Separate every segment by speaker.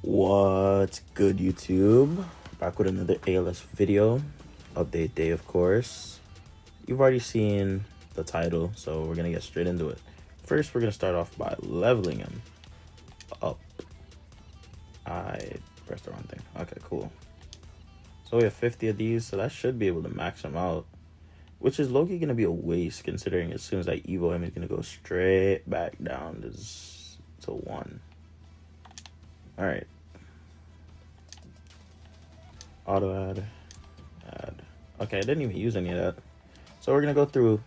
Speaker 1: What's good, YouTube? Back with another ALS video. Update day, of course. You've already seen the title, so we're gonna get straight into it. First, we're gonna start off by leveling him up. I pressed the wrong thing. Okay, cool. So we have 50 of these, so that should be able to max him out. Which is low-key gonna be a waste, considering as soon as I evo him, he's gonna go straight back down to 1. Alright. Auto add. Okay, I didn't even use any of that. So we're gonna go through.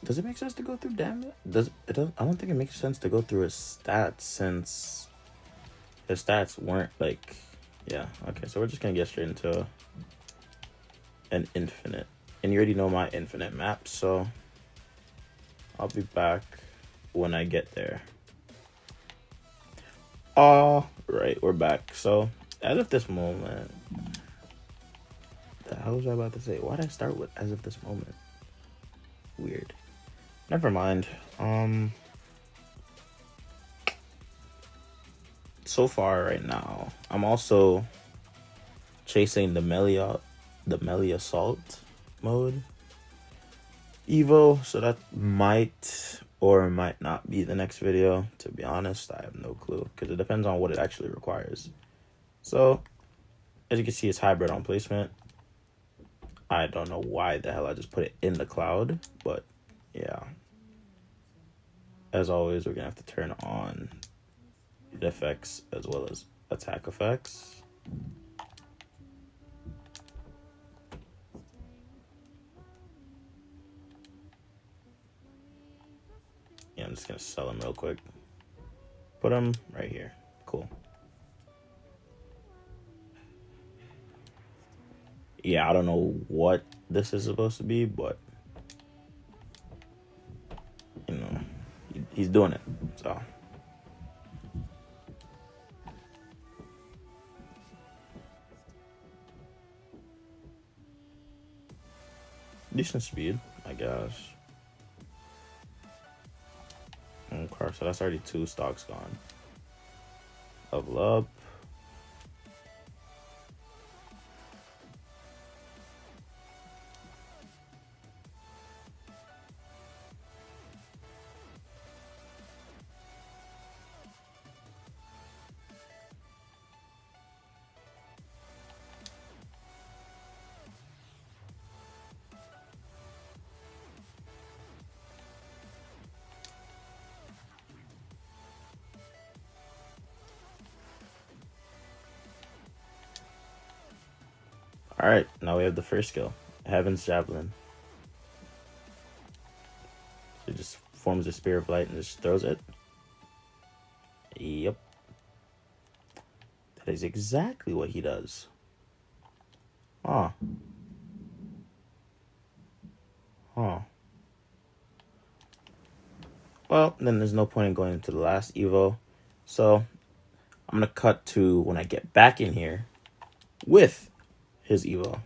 Speaker 1: Does it make sense to go through damage? I don't think it makes sense to go through his stats, since his stats weren't like, yeah. Okay, so we're just gonna get straight into an infinite, and you already know my infinite map, so I'll be back when I get there. All right, we're back. So as of this moment, the hell was I about to say? Why did I start with as of this moment? Weird. Never mind. So far right now, I'm also chasing the melee assault mode Evo, so that might or might not be the next video. To be honest, I have no clue, because it depends on what it actually requires. So as you can see, it's hybrid on placement. I don't know why the hell I just put it in the cloud, but yeah. As always, we're gonna have to turn on hit effects as well as attack effects. Yeah, I'm just gonna sell him real quick. Put him right here. Cool. Yeah, I don't know what this is supposed to be, but you know, he's doing it. So decent speed, I guess. Okay, so that's already 2 stocks gone. Level up. All right, now we have the first skill, Heaven's Javelin. So it just forms a spear of light and just throws it. Yep. That is exactly what he does. Huh. Well, then there's no point in going into the last Evo. So I'm gonna cut to when I get back in here with his Evo.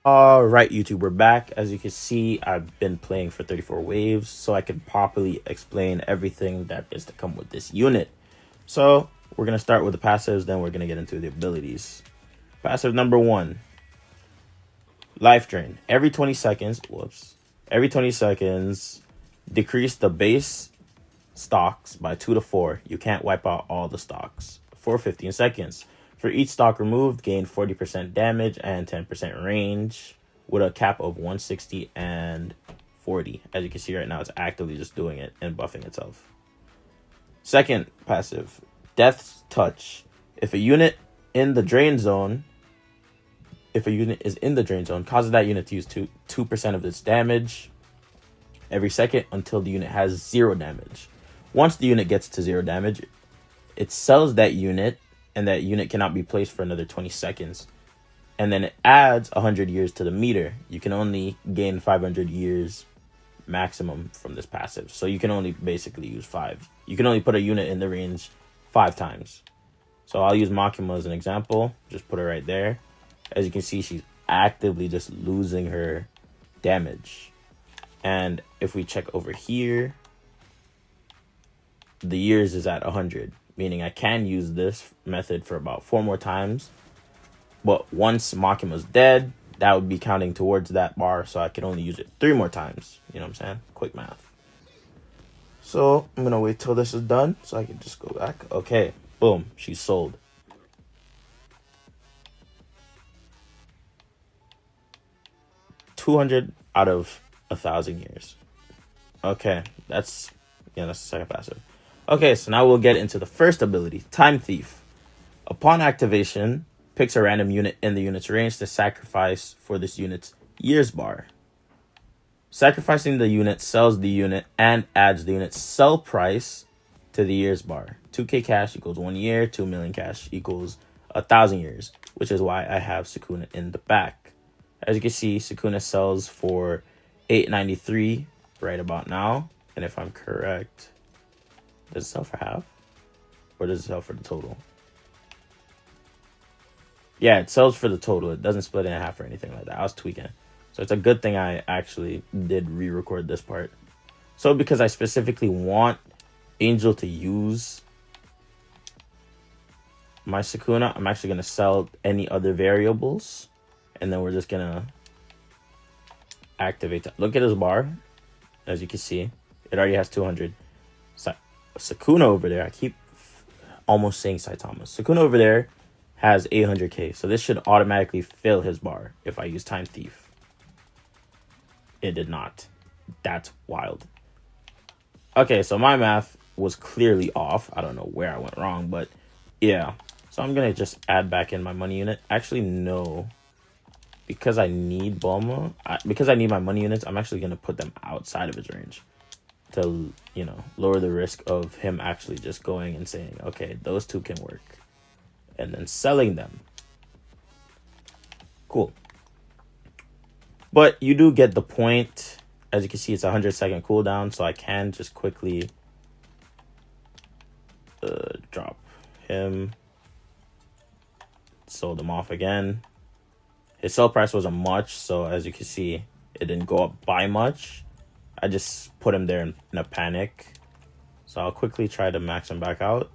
Speaker 1: All right, YouTube, we're back. As you can see, I've been playing for 34 waves, so I can properly explain everything that is to come with this unit. So we're going to start with the passives, then we're going to get into the abilities. Passive number 1, life drain. Every 20 seconds, every 20 seconds, decrease the base stocks by 2 to 4. You can't wipe out all the stocks for 15 seconds. For each stock removed, gain 40% damage and 10% range with a cap of 160 and 40. As you can see right now, it's actively just doing it and buffing itself. Second passive, Death's Touch. If a unit is in the drain zone, causes that unit to use 2% of its damage every second until the unit has 0 damage. Once the unit gets to 0 damage, it sells that unit, and that unit cannot be placed for another 20 seconds. And then it adds 100 years to the meter. You can only gain 500 years maximum from this passive. So you can only basically use 5. You can only put a unit in the range 5 times. So I'll use Makima as an example. Just put her right there. As you can see, she's actively just losing her damage. And if we check over here, the years is at 100. Meaning I can use this method for about 4 more times. But once Makima's dead, that would be counting towards that bar, so I can only use it 3 more times. You know what I'm saying? Quick math. So I'm going to wait till this is done so I can just go back. Okay, boom, she's sold. $200 out of 1,000 years. Okay, that's the second passive. Okay, so now we'll get into the first ability, Time Thief. Upon activation, picks a random unit in the unit's range to sacrifice for this unit's years bar. Sacrificing the unit sells the unit and adds the unit's sell price to the years bar. 2k cash equals 1 year, 2 million cash equals 1,000 years, which is why I have Sukuna in the back. As you can see, Sukuna sells for 893 right about now, and if I'm correct, does it sell for half? Or does it sell for the total? Yeah, it sells for the total. It doesn't split in half or anything like that. I was tweaking. So it's a good thing I actually did re-record this part. So because I specifically want Angel to use my Sukuna, I'm actually going to sell any other variables. And then we're just going to activate that. Look at his bar. As you can see, it already has 200. Sukuna over there, I keep almost saying Saitama. Sukuna over there has 800k, so this should automatically fill his bar if I use Time Thief. It did not. That's wild. Okay, so my math was clearly off. I don't know where I went wrong, but yeah. So I'm gonna just add back in my money unit. Actually, no. Because I need Bulma, because I need my money units, I'm actually gonna put them outside of his range to, you know, lower the risk of him actually just going and saying, okay, those two can work, and then selling them. Cool. But you do get the point. As you can see, it's a 100-second cooldown, so I can just quickly drop him. Sold him off again. His sell price wasn't much, so as you can see, it didn't go up by much. I just put him there in a panic. So I'll quickly try to max him back out.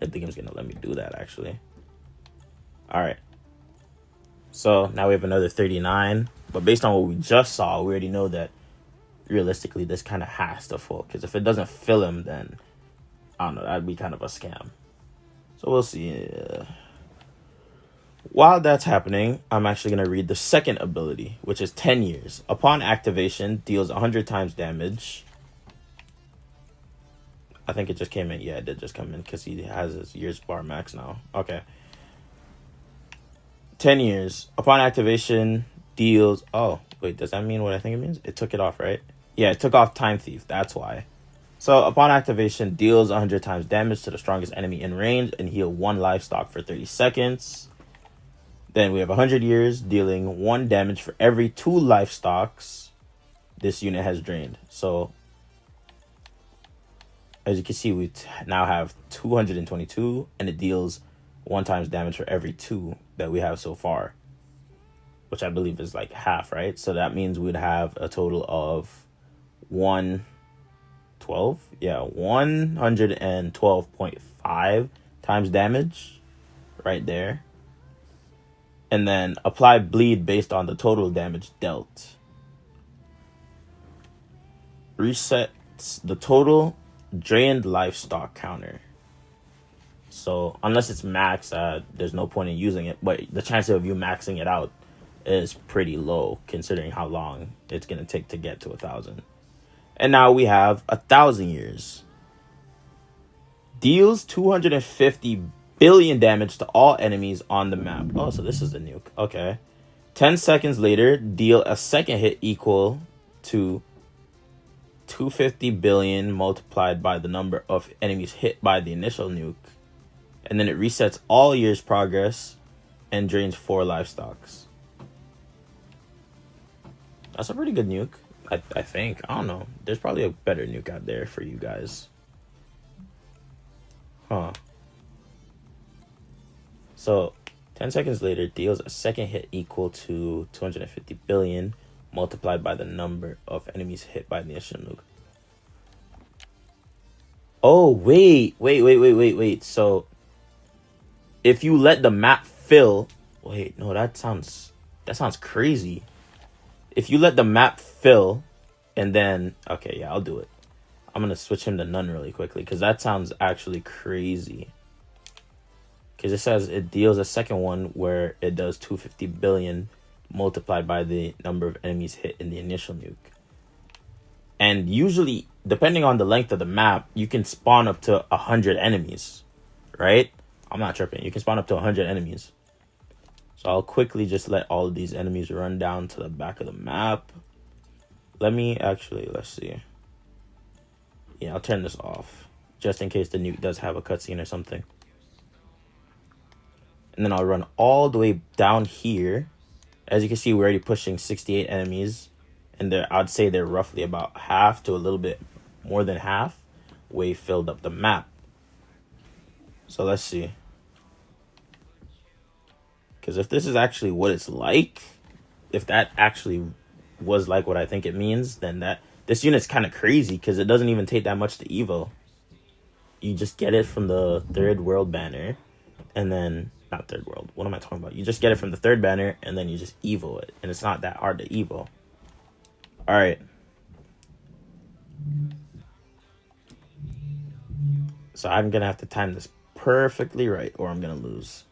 Speaker 1: I think it's going to let me do that, actually. All right. So now we have another 39. But based on what we just saw, we already know that realistically this kind of has to fill. Because if it doesn't fill him, then I don't know. That'd be kind of a scam. So we'll see. While that's happening, I'm actually going to read the second ability, which is 10 years. Upon activation, deals 100 times damage. I think it just came in. Yeah, it did just come in because he has his years bar max now. Okay. 10 years. Upon activation, deals... Oh, wait, does that mean what I think it means? It took it off, right? Yeah, it took off Time Thief. That's why. So, upon activation, deals 100 times damage to the strongest enemy in range and heal 1 livestock for 30 seconds. Then we have 100 years, dealing 1 damage for every 2 livestocks this unit has drained. So, as you can see, we now have 222, and it deals 1 times damage for every 2 that we have so far, which I believe is like half, right? So that means we'd have a total of 112, yeah, 112.5 times damage right there. And then apply bleed based on the total damage dealt. Resets the total drained livestock counter. So unless it's maxed, there's no point in using it. But the chance of you maxing it out is pretty low, considering how long it's gonna take to get to 1,000. And now we have 1,000 years. Deals 250 billion damage to all enemies on the map. Oh, so this is the nuke. Okay. 10 seconds later, deal a second hit equal to 250 billion multiplied by the number of enemies hit by the initial nuke. And then it resets all years' progress and drains 4 livestocks. That's a pretty good nuke, I think. I don't know. There's probably a better nuke out there for you guys. Huh. So, 10 seconds later, deals a second hit equal to 250 billion multiplied by the number of enemies hit by the initial nuke. Oh, wait. So, if you let the map fill... Wait, no, that sounds crazy. If you let the map fill and then... Okay, yeah, I'll do it. I'm going to switch him to none really quickly because that sounds actually crazy. Because it says it deals a second one where it does 250 billion multiplied by the number of enemies hit in the initial nuke. And usually, depending on the length of the map, you can spawn up to 100 enemies, right? I'm not tripping. You can spawn up to 100 enemies. So I'll quickly just let all of these enemies run down to the back of the map. Let's see. Yeah, I'll turn this off just in case the nuke does have a cutscene or something. And then I'll run all the way down here. As you can see, we're already pushing 68 enemies. And I'd say they're roughly about half to a little bit more than half way filled up the map. So let's see. Because if this is actually what it's like, if that actually was like what I think it means, then this unit's kind of crazy because it doesn't even take that much to Evo. You just get it from the 3rd world banner, and then... Not 3rd world. What am I talking about? You just get it from the 3rd banner, and then you just Evo it. And it's not that hard to Evo. Alright. So I'm going to have to time this perfectly right, or I'm going to lose.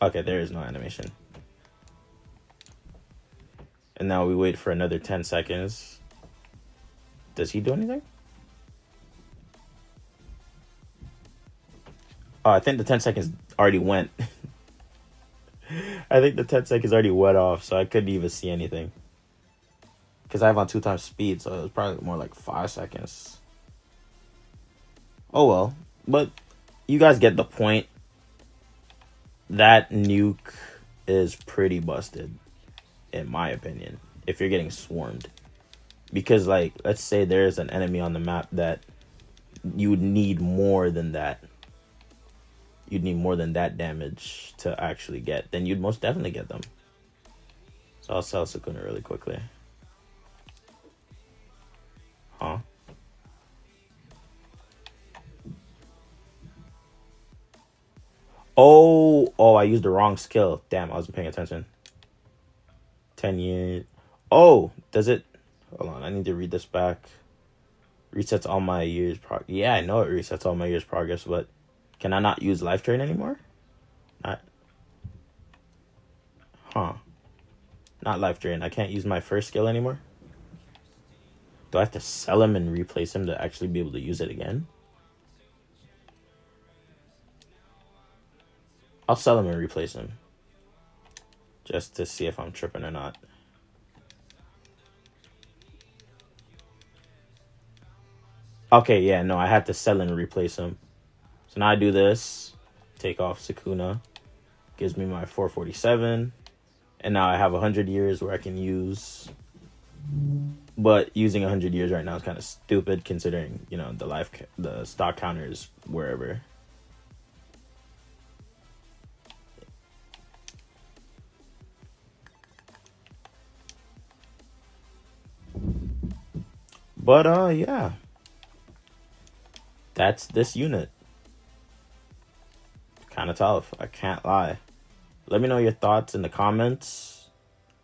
Speaker 1: Okay, there is no animation. And now we wait for another 10 seconds. Does he do anything? Oh, I think the 10 seconds already went. I think the 10 seconds already went off, so I couldn't even see anything. Because I have on 2 times speed, so it was probably more like 5 seconds. Oh well. But you guys get the point. That nuke is pretty busted, in my opinion, if you're getting swarmed. Because, like, let's say there's an enemy on the map that you would need more than that. You'd need more than that damage to actually get. Then you'd most definitely get them. So I'll sell Sukuna really quickly. Huh? Oh, I used the wrong skill. Damn, I wasn't paying attention. 10 years. Oh, does it? Hold on, I need to read this back. Resets all my years. Yeah, I know it resets all my years progress, but can I not use life drain anymore? Not life drain. I can't use my first skill anymore. Do I have to sell him and replace him to actually be able to use it again? I'll sell him and replace him. Just to see if I'm tripping or not. Okay, yeah, no, I had to sell and replace him. So now I do this. Take off Sukuna. Gives me my 447. And now I have 100 years where I can use. But using 100 years right now is kind of stupid considering, you know, the stock counter is wherever. But yeah, that's this unit. Kind of tough, I can't lie. Let me know your thoughts in the comments.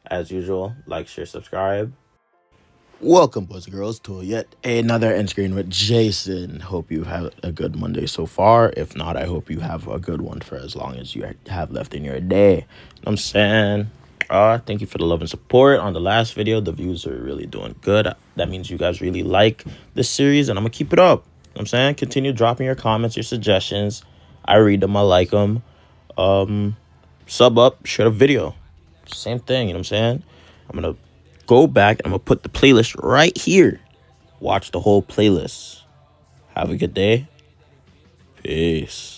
Speaker 1: As usual, like, share, subscribe. Welcome, boys and girls, to yet another end screen with Jason. Hope you have a good Monday so far. If not, I hope you have a good one for as long as you have left in your day. You know what I'm saying? Thank you for the love and support on the last video. The views are really doing good. That means you guys really like this series, and I'm gonna keep it up. You know what I'm saying? Continue dropping your comments, your suggestions. I read them, I like them. Sub up, share the video. Same thing, you know what I'm saying? I'm gonna go back and I'm gonna put the playlist right here. Watch the whole playlist. Have a good day. Peace.